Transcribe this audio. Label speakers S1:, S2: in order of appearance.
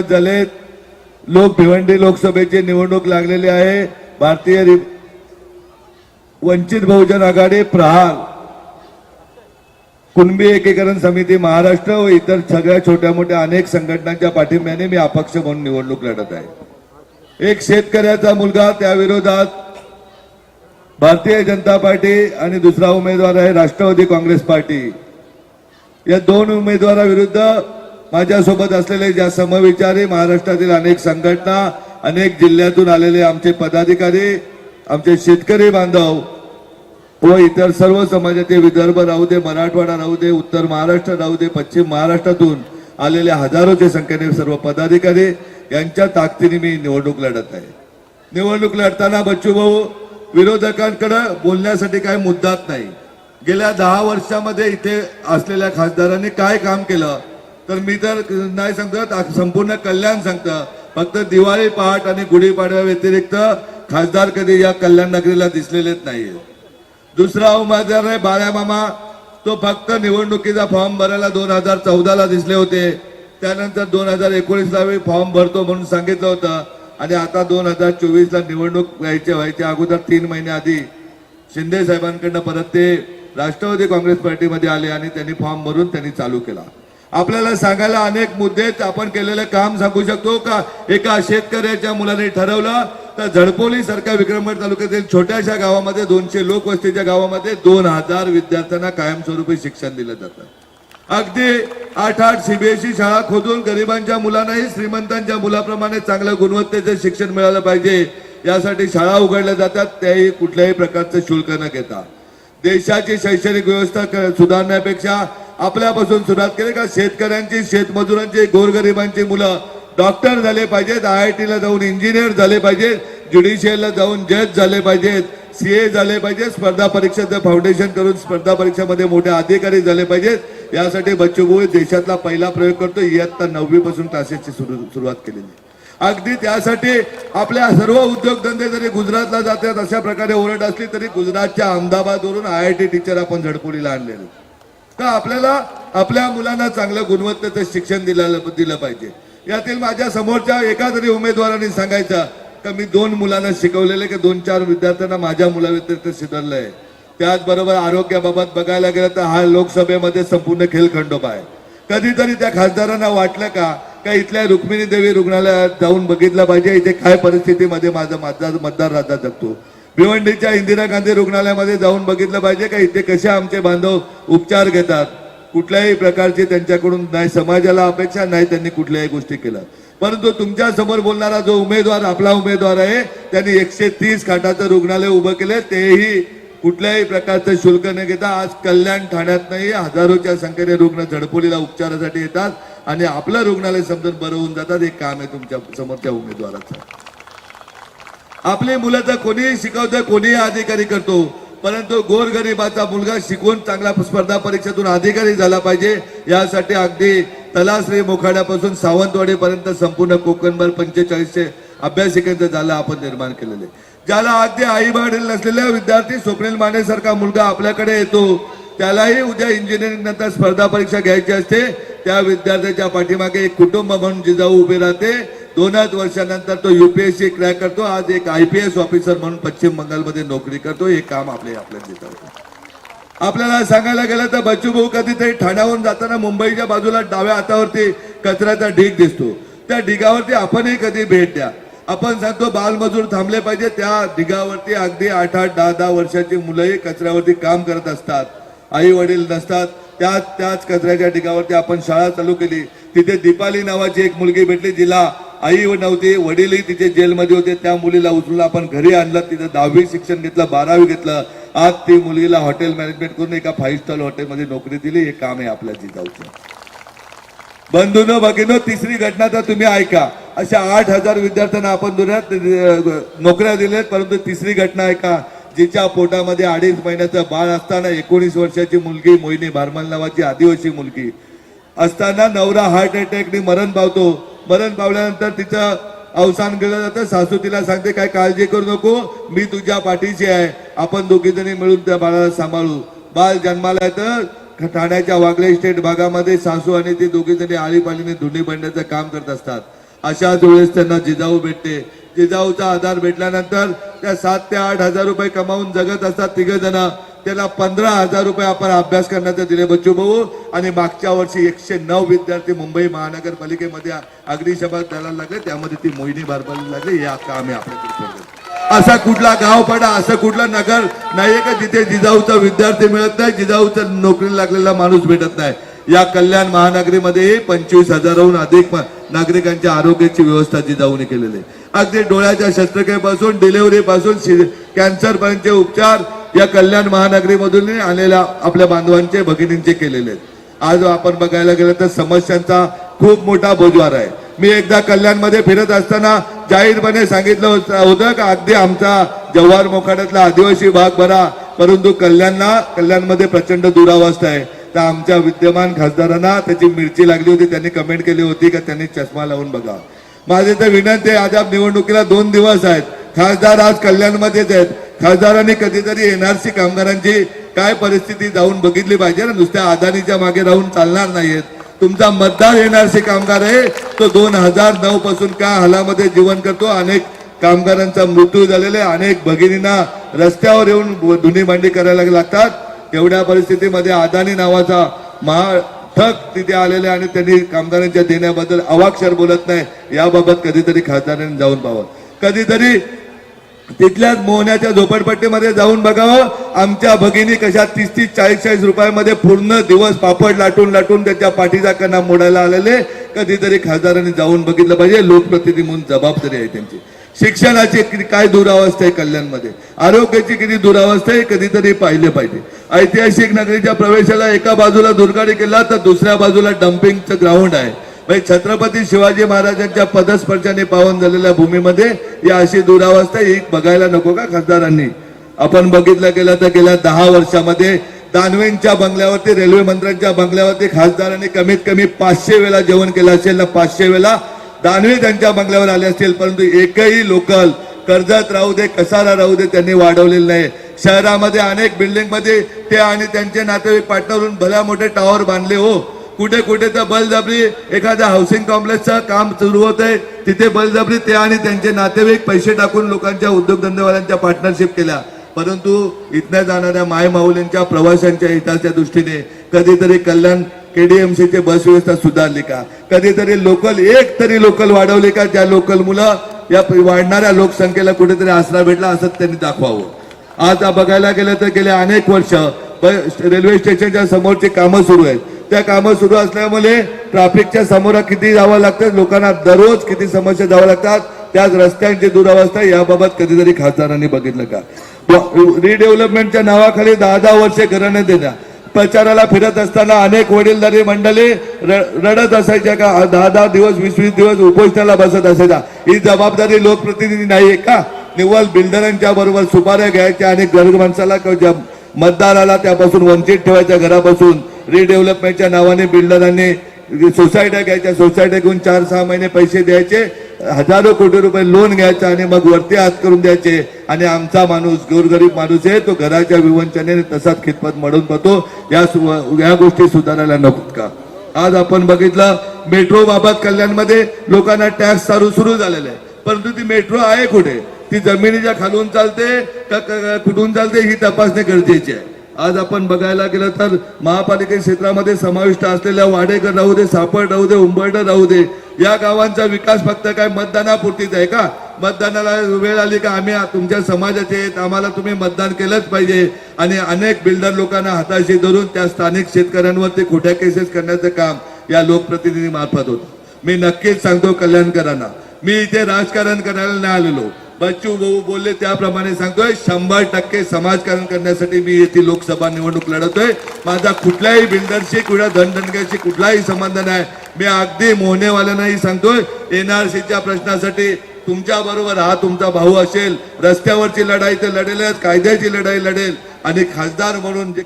S1: झाले भिवंडी लोकसभेची निवडणूक लागलेली आहे। भारतीय वंचित बहुजन आघाडी, प्रहार, कुणबी एकीकरण समिती महाराष्ट्र व इतर सगळ्या छोट्या मोठ्या अनेक संघटनांच्या पाठिंब्याने मी अपक्ष म्हणून निवडणूक लढत आहे। एक शेतकऱ्याचा मुलगा, त्या विरोधात भारतीय जनता पार्टी आणि दुसरा उमेदवार आहे राष्ट्रवादी काँग्रेस पार्टी। या दोन उमेदवाराविरुद्ध माझ्यासोबत असलेले ज्या समविचारी महाराष्ट्रातील अनेक संघटना, अनेक जिल्ह्यातून आलेले आमचे पदाधिकारी, आमचे शेतकरी बांधव व इतर सर्व समाजाचे, विदर्भ राहू दे, मराठवाडा राहू दे, उत्तर महाराष्ट्र राहू दे, पश्चिम महाराष्ट्रातून आलेले हजारोच्या संख्येने सर्व पदाधिकारी यांच्या ताकदीने मी निवडणूक लढत आहे। निवडणूक लढताना बच्चू भाऊ, विरोधकांकडे बोलण्यासाठी काही मुद्दाच नाही। गेल्या 10 वर्षामध्ये इथे असलेल्या खासदारांनी काय काम केलं तर मी तर नाही सांगत, संपूर्ण कल्याण सांगतं। फक्त दिवाळी पहाट आणि गुढीपाडव्या व्यतिरिक्त खासदार कधी या कल्याण नगरीला दिसलेलेच नाहीये। दुसरा उमेदवार आहे बाळ्या मामा, तो फक्त निवडणुकीचा फॉर्म भरायला 2014ला दिसले होते, त्यानंतर 2019ला फॉर्म भरतो म्हणून सांगितलं होतं आणि आता 2024ला निवडणूक व्हायच्या अगोदर 3 महिने आधी शिंदे साहेबांकडनं परत ते राष्ट्रवादी काँग्रेस पार्टीमध्ये आले आणि त्यांनी फॉर्म भरून त्यांनी चालू केला। आपल्याला सांगायला अनेक मुद्दे, आपण केलेलं काम सांगू शकतो का? एका शेतकऱ्याच्या मुलाने ठरवलं तर झडपोली सारख्या विक्रमगड तालुक्यातील छोट्याशा गावामध्ये 200 लोकवस्तीच्या गावामध्ये 2000 विद्यार्थ्यांना कायमस्वरूपी शिक्षण दिलं जातं। अगदी 8-8 सीबीएसई शाळा खोदून गरिबांच्या मुलांनाही श्रीमंतांच्या मुलाप्रमाणे चांगल्या गुणवत्तेचे शिक्षण मिळालं पाहिजे यासाठी शाळा उघडल्या जातात, त्याही कुठल्याही प्रकारचं शुल्क न घेता। देशाची शैक्षणिक व्यवस्था सुधारण्यापेक्षा आपल्यापासून सुरुवात केली का? शेतकऱ्यांची, शेतमजुरांची, गोरगरिबांची मुलं डॉक्टर झाले पाहिजेत, IITला जाऊन इंजिनियर झाले पाहिजेत, ज्युडिशियलला जाऊन जज झाले पाहिजेत, CA झाले पाहिजेत, स्पर्धा परीक्षेचं फाउंडेशन करून स्पर्धा परीक्षेमध्ये मोठे अधिकारी झाले पाहिजेत। यासाठी बच्चू भाऊ देशातला पहिला प्रयोग करतो। इयत्ता 9वी पासून क्लासेसची सुरुवात केलेली। अगदी त्यासाठी आपल्या सर्व उद्योगधंदे जरी गुजरातला जातात अशा प्रकारे ओरड असली तरी गुजरातच्या अहमदाबादवरून IIT टीचर आपण झडपोलीला आणलेले का? आपल्याला आपल्या मुलांना चांगलं गुणवत्तेचं शिक्षण दिलं पाहिजे। यातील माझ्या समोरच्या एका तरी उमेदवारांनी सांगायचं का मी 2 मुलांना शिकवलेले की 2-4 विद्यार्थ्यांना माझ्या मुलाव्यतिरिक्त शिकवलंय। त्याचबरोबर आरोग्याबाबत बघायला गेलं तर हा लोकसभेमध्ये संपूर्ण खेळखंडोबा आहे। कधीतरी त्या खासदारांना वाटलं का इथल्या रुक्मिणी देवी रुग्णालयात जाऊन बघितलं पाहिजे इथे काय परिस्थितीमध्ये माझा मतदार राजा जगतो? भिवंडीच्या इंदिरा गांधी रुग्णालयामध्ये जाऊन बघितलं पाहिजे का इथे कसे आमचे बांधव उपचार घेतात? कुठल्याही प्रकारची त्यांच्याकडून नाही समाजाला अपेक्षा, नाही त्यांनी कुठल्याही गोष्टी केल्या। परंतु तुमच्या समोर बोलणारा जो उमेदवार, आपला उमेदवार आहे, त्यांनी 130 खाटाचं रुग्णालय उभं केले, तेही कुठल्याही प्रकारचं शुल्क न घेता। आज कल्याण ठाण्यात नाही हजारोच्या संख्येने रुग्ण झडपोलीला उपचारासाठी येतात आणि आपलं रुग्णालय समजून बरं होऊन जातात। एक काम आहे तुमच्या समोरच्या उमेदवाराचं। आपली मुलं तर कोणीही शिकवतं, कोणीही अधिकारी करतो, परंतु गोरगरिबाचा मुलगा शिकून चांगला स्पर्धा परीक्षेतून अधिकारी झाला पाहिजे यासाठी अगदी तलासरी मोखाड्यापासून सावंतवाडीपर्यंत संपूर्ण कोकणभर 4500 अभ्यासिकांचं जाळं आपण निर्माण केलेले। ज्याला अगदी आई वडील नसलेल्या विद्यार्थी स्वप्नील माने सारखा मुलगा आपल्याकडे येतो, त्यालाही उद्या इंजिनिअरिंग नंतर स्पर्धा परीक्षा घ्यायची असते, त्या विद्यार्थ्याच्या पाठीमागे एक कुटुंब म्हणून जिजाऊ उभे राहते। 2 वर्षानंतर तो UPSC क्रॅक करतो, आज एक IPS ऑफिसर म्हणून पश्चिम बंगालमध्ये नोकरी करतो। हे काम आपल्याला देतात। आपल्याला सांगायला गेलं तर बच्चू भाऊ कधीतरी ठाण्याहून जाताना मुंबईच्या बाजूला डाव्या हातावरती कचऱ्याचा ढीग दिसतो, त्या ढिगावरती आपणही कधी भेट द्या। आपण सांगतो बालमजूर थांबले पाहिजे, त्या ढिगावरती अगदी 8-8, 10-10 वर्षाची मुलंही कचऱ्यावरती काम करत असतात, आई वडील नसतात। त्याच कचऱ्याच्या ढिगावरती आपण शाळा चालू केली। तिथे दीपाली नावाची एक मुलगी भेटली, जिला आई नव्हती, वडीलही तिथे जेलमध्ये होते, त्या मुलीला उचलून आपण घरी आणलं, तिथं 10वी शिक्षण घेतलं, 12वी घेतलं। आज ती मुलीला हॉटेल मॅनेजमेंट करून एका 5 स्टार हॉटेलमध्ये नोकरी दिली। हे काम आहे आपल्या जिजाऊचं। बंधूंनो भगिनींनो, तिसरी घटना तर तुम्ही ऐका। अशा 8000 विद्यार्थ्यांना आपण नोकऱ्या दिल्यात, परंतु तिसरी घटना ऐका, जिच्या पोटामध्ये 2.5 महिन्याचं बाळ असताना 19 वर्षाची मुलगी मोहिनी भारमल नावाची आदिवासी मुलगी असताना नवरा हार्ट अटॅकने मरण पावतो। मरण पावल्यानंतर तिचं अवसान केलं जातं। सासू तिला सांगते काय काळजी करू नको, मी तुझ्या पाठीशी आहे, आपण दोघी जणी मिळून त्या बाळाला सांभाळू। बाळ जन्माला येतं, ठाण्याच्या वागळे स्टेट भागामध्ये सासू आणि ती दोघी जणी आळीपाळीने धुणी बांधण्याचं काम करत असतात। अशाच वेळेस त्यांना जिजाऊ भेटते. जिजाऊचा आधार भेटल्यानंतर त्या 7 ते 8 हजार रुपये कमावून जगत असतात तिघ जण. त्याला 15,000 रुपये आपण अभ्यास करण्याचे दिले बच्चू भाऊ. आणि मागच्या वर्षी 109 विद्यार्थी मुंबई महानगरपालिकेमध्ये अग्निशमन द्यायला लागले, त्यामध्ये ती मोहिनी बारबाला लागली. हे काम आहे आपल्याकडे. असा कुठला गाव पडा, असं कुठलं नगर नाहीये का जिथे जिजाऊचा विद्यार्थी मिळत नाही, जिजाऊचा नोकरी लागलेला माणूस भेटत नाही. या कल्याण महानगरीमध्ये 25,000हून अधिक नागरिकांच्या आरोग्याची व्यवस्था जिजाऊने केलेली आहे. अगदी डोळ्याच्या शस्त्रक्रियेपासून डिलिव्हरी पासून कॅन्सर पर्यंतचे उपचार या कल्याण महानगरीमधून आलेल्या आपल्या बांधवांचे भगिनींचे केलेले आहेत. आज आपण बघायला गेलं तर समस्यांचा खूप मोठा बोजवार आहे. मी एकदा कल्याणमध्ये फिरत असताना जाहीरपणे सांगितलं होतं का अगदी आमचा जव्हार मोखाड्यातला आदिवासी भाग बरा, परंतु कल्याणमध्ये प्रचंड दुरावस्था आहे. तर आमच्या विद्यमान खासदारांना त्याची मिरची लागली होती. त्यांनी कमेंट केली होती का त्यांनी चष्मा लावून बघा. माझे तर विनंती आहे, आज निवडणुकीला 2 दिवस आहेत. खासदार आज कल्याणमध्येच आहेत. खासदारांनी कधीतरी एनआरसी कामगारांची काय परिस्थिती जाऊन बघितली पाहिजे ना. नुसत्या अदानीच्या मागे राहून चालणार नाहीयेत. तुमचा मतदार एनआरसी कामगार आहे, तो 2009 पासून काय हालामध्ये जीवन करतो. अनेक कामगारांचा मृत्यू झालेला आहे. अनेक भगिनींना रस्त्यावर येऊन धुनी भांडी करायला लागतात. एवढ्या परिस्थितीमध्ये अदानी नावाचा ठग तिथे आलेले आणि त्यांनी कामगारांच्या देण्याबद्दल अवाक्षर बोलत नाही. याबाबत कधीतरी खासदारांनी जाऊन पाहावं. कधीतरी तिथल्याच मोहण्याच्या झोपडपट्टीमध्ये जाऊन बघावं. आमच्या भगिनी कशा 30-30, 40-40 रुपयामध्ये पूर्ण दिवस पापड लाटून लाटून त्याच्या पाठीचा कणा मोडायला आलेले. कधीतरी खासदारांनी जाऊन बघितलं पाहिजे. लोकप्रतिनिधी म्हणून जबाबदारी आहे त्यांची. शिक्षणाची काय दुरावस्था आहे कल्याणमध्ये, आरोग्याची किती दुरावस्था आहे कधीतरी पाहिले पाहिजे. ऐतिहासिक नगरीच्या प्रवेशाला एका बाजूला दुर्गाडी किल्ला तर दुसऱ्या बाजूला डम्पिंगचं ग्राउंड आहे. छत्रपती शिवाजी महाराजांच्या पदस्पर्शाने पावन झालेल्या भूमीमध्ये या अशी दुरावस्था ही बघायला नको का खासदारांनी. आपण बघितलं गेलं तर गेल्या 10 वर्षामध्ये दानवेंच्या बंगल्यावरती, रेल्वे मंत्र्यांच्या बंगल्यावरती खासदारांनी कमीत कमी 500 वेळा जेवण केलं असेल ना. 500 वेळा दानवे त्यांच्या बंगल्यावर आले असतील, परंतु एकही लोकल कर्जत राहू दे, कसारा राहू दे, त्यांनी वाढवलेलं नाही. शहरामध्ये अनेक बिल्डिंग मध्ये ते आणि त्यांचे नातेवाईक पार्टनरून भल्या मोठे टावर बांधले. हो, कुठे कुठे तर बळजबरी एखाद्या हाऊसिंग कॉम्प्लेक्सचं काम सुरू होत आहे, तिथे बळजबरी ते आणि त्यांचे नातेवाईक पैसे टाकून लोकांच्या उद्योगधंदेवाल्यांच्या पार्टनरशिप केल्या. परंतु इथल्या जाणाऱ्या मायमाऊलींच्या प्रवाशांच्या हिताच्या दृष्टीने कधीतरी कल्याण केडीएमसीची बस व्यवस्था सुधारली का, कधीतरी एक तरी लोकल वाढवली का, ज्या लोकल मुलं या वाढणाऱ्या लोकसंख्येला कुठेतरी आसरा भेटला असं त्यांनी दाखवावं. आज बघायला गेलं तर गेले अनेक वर्ष रेल्वे स्टेशनच्या समोरची कामं सुरू आहेत. त्या कामं सुरू असल्यामुळे ट्रॅफिकच्या समोर किती जावं लागतं, लोकांना दररोज किती समस्या जावं लागतात. त्याच रस्त्यांची दुरावस्था याबाबत कधीतरी खासदारांनी बघितलं का. रिडेव्हलपमेंटच्या नावाखाली 10-10 वर्षे घराने देण्या प्रचाराला फिरत असताना अनेक वडीलधारी मंडळी रडत असायच्या का, 10-10 दिवस 20-20 दिवस उपोषणाला बसत असायचा. ही जबाबदारी लोकप्रतिनिधी नाहीये का. निव्वळ बिल्डरांच्या बरोबर सुपाऱ्या घ्यायच्या आणि गरीब माणसाला मतदाराला त्यापासून वंचित ठेवायच्या. घरापासून रिडेव्हलपमेंटच्या नावाने बिल्डरांनी सोसायट्या घ्यायच्या, सोसायट्या घेऊन 4-6 महिने पैसे द्यायचे, हजारो कोटी रुपये लोन घ्यायचं आणि मग वरती हात करून द्यायचे. आणि आमचा माणूस गोरगरीब माणूस आहे, तो घराच्या विवंचनेने तसाच खितपत मडून पडतो. या गोष्टी सुधारायला नकोत का. आज आपण बघितलं मेट्रो बाबत कल्याणमध्ये लोकांना टॅक्स सुरू झालेला आहे, परंतु ती मेट्रो आहे कुठे, ती जमिनीच्या खालून चालते का कुठून चालते ही तपासणी गरजेची आहे. आज आपण बघायला गेलं तर महापालिका क्षेत्रामध्ये समाविष्ट असलेल्या वाडेकर राहू दे, सापड राहू दे, उंबरडं राहू दे, या गावांचा विकास फक्त काय मतदानापुरतीच आहे का. मतदानाला वेळ आली का आम्ही तुमच्या समाजाचे आहेत, आम्हाला तुम्ही मतदान केलंच पाहिजे. आणि अनेक बिल्डर लोकांना हाताशी धरून त्या स्थानिक शेतकऱ्यांवरती खोट्या केसेस करण्याचं काम या लोकप्रतिनिधी मार्फत होतं. मी नक्कीच सांगतो कल्याणकरांना, मी इथे राजकारण करायला नाही आलेलो. बच्चू भाऊ बोलले त्याप्रमाणे सांगतोय, 100% समाजकारण करण्यासाठी मी येथे लोकसभा निवडणूक लढवतोय. माझा कुठल्याही बिल्डरशी किंवा धनधनग्याशी कुठलाही संबंध नाही. मी अगदी मोहनेवाल्यांनाही सांगतोय, एनआरसीच्या प्रश्नासाठी तुमच्या बरोबर हा तुमचा भाऊ असेल. रस्त्यावरची लढाई तर लढेलच, कायद्याची लढाई लढेल आणि खासदार म्हणून जे